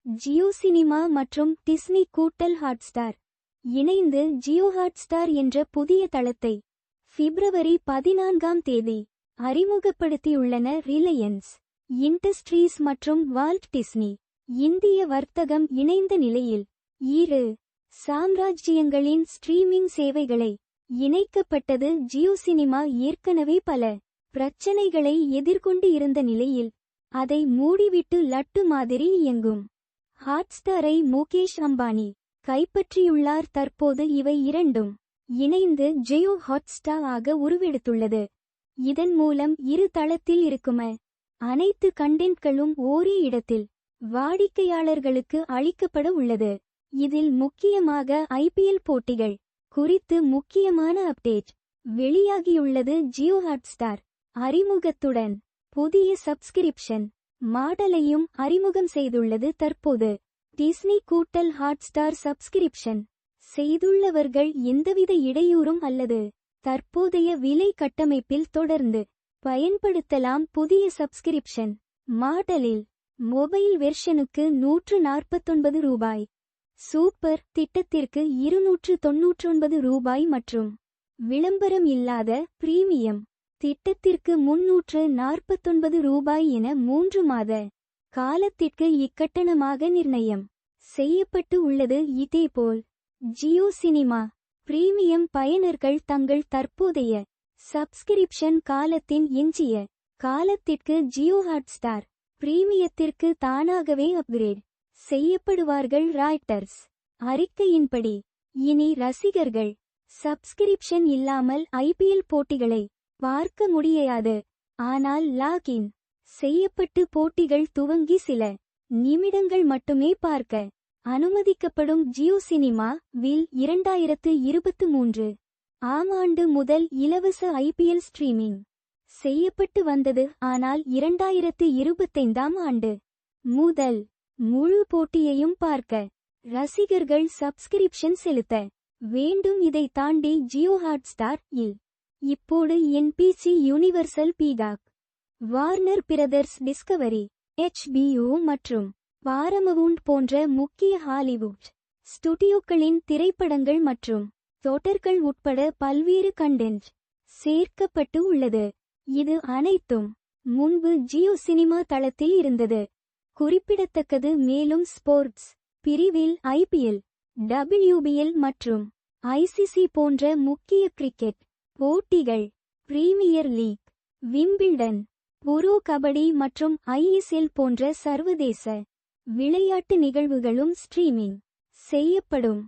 Jio cinema மற்றும் Disney கூட்டல் Hotstar இணைந்து ஜியோ ஹாட்ஸ்டார் என்ற புதிய தளத்தை பிப்ரவரி 14ஆம் தேதி அறிமுகப்படுத்தியுள்ளன. ரிலையன்ஸ் இண்டஸ்ட்ரீஸ் மற்றும் வால்ட் டிஸ்னி இந்திய வர்த்தகம் இணைந்த நிலையில் இரு சாம்ராஜ்யங்களின் ஸ்ட்ரீமிங் சேவைகளை இணைக்கப்பட்டது. ஜியோ சினிமா ஏற்கனவே பல பிரச்சனைகளை எதிர்கொண்டு இருந்த நிலையில் அதை மூடிவிட்டு லட்டு மாதிரி இயங்கும் ஹாட்ஸ்டாரை முகேஷ் அம்பானி கைப்பற்றியுள்ளார். தற்போது இவை இரண்டும் இணைந்து ஜியோ ஹாட்ஸ்டார் ஆக உருவெடுத்துள்ளது. இதன் மூலம் இரு தளத்தில் இருக்கும் அனைத்து கண்டென்ட்களும் ஒரே இடத்தில் வாடிக்கையாளர்களுக்கு அளிக்கப்பட உள்ளது. இதில் முக்கியமாக IPL போட்டிகள் குறித்து முக்கியமான அப்டேட் வெளியாகியுள்ளது. ஜியோ ஹாட்ஸ்டார் அறிமுகத்துடன் புதிய சப்ஸ்கிரிப்ஷன் மாடலையும் அறிமுகம் செய்துள்ளது. தற்போது டிஸ்னி கூட்டல் ஹாட்ஸ்டார் சப்ஸ்கிரிப்ஷன் செய்துள்ளவர்கள் எந்தவித இடையூறும் அல்லது தற்போதைய விலை கட்டமைப்பில் தொடர்ந்து பயன்படுத்தலாம். புதிய சப்ஸ்கிரிப்ஷன் மாடலில் மொபைல் வெர்ஷனுக்கு ரூ. 149, சூப்பர் திட்டத்திற்கு ரூ. 299 மற்றும் விளம்பரம் இல்லாத பிரீமியம் திட்டத்திற்கு ரூ. 349 என 3 மாத காலத்திற்கு இக்கட்டணமாக நிர்ணயம் செய்யப்பட்டு உள்ளது. இதேபோல் ஜியோ சினிமா பிரீமியம் பயனர்கள் தங்கள் தற்போதைய சப்ஸ்கிரிப்ஷன் காலத்தின் எஞ்சிய காலத்திற்கு ஜியோ ஹாட்ஸ்டார் பிரீமியத்திற்கு தானாகவே அப்கிரேட் செய்யப்படுவார்கள். ராய்ட்டர்ஸ் அறிக்கையின்படி இனி ரசிகர்கள் சப்ஸ்கிரிப்ஷன் இல்லாமல் IPL போட்டிகளை பார்க்க முடியாது. ஆனால் லாகின் செய்யப்பட்டு போட்டிகள் துவங்கி சில நிமிடங்கள் மட்டுமே பார்க்க அனுமதிக்கப்படும். ஜியோ சினிமா வில் 2023 ஆம் ஆண்டு முதல் இலவச IPL ஸ்ட்ரீமிங் செய்யப்பட்டு வந்தது. ஆனால் 2025ஆம் ஆண்டு முதல் முழு போட்டியையும் பார்க்க ரசிகர்கள் சப்ஸ்கிரிப்ஷன் செலுத்த வேண்டும். இதை தாண்டி ஜியோ ஹாட்ஸ்டார் இல் இப்போது NBC universal peacock Warner brothers Discovery HBO மற்றும் பாரமவுண்ட் போன்ற முக்கிய ஹாலிவுட் ஸ்டுடியோக்களின் திரைப்படங்கள் மற்றும் தொடர்கள் உட்பட பல்வேறு கண்டென்ட் சேர்க்கப்பட்டு உள்ளது. இது அனைத்தும் முன்பு ஜியோ சினிமா தளத்தில் இருந்தது குறிப்பிடத்தக்கது. மேலும் ஸ்போர்ட்ஸ் பிரிவில் IPL, WBL மற்றும் ICC போன்ற முக்கிய கிரிக்கெட் போட்டிகள், premier league, Wimbledon, pro kabaddi மற்றும் ISL போன்ற சர்வதேச விளையாட்டு நிகழ்வுகளும் ஸ்ட்ரீமிங் செய்யப்படும்.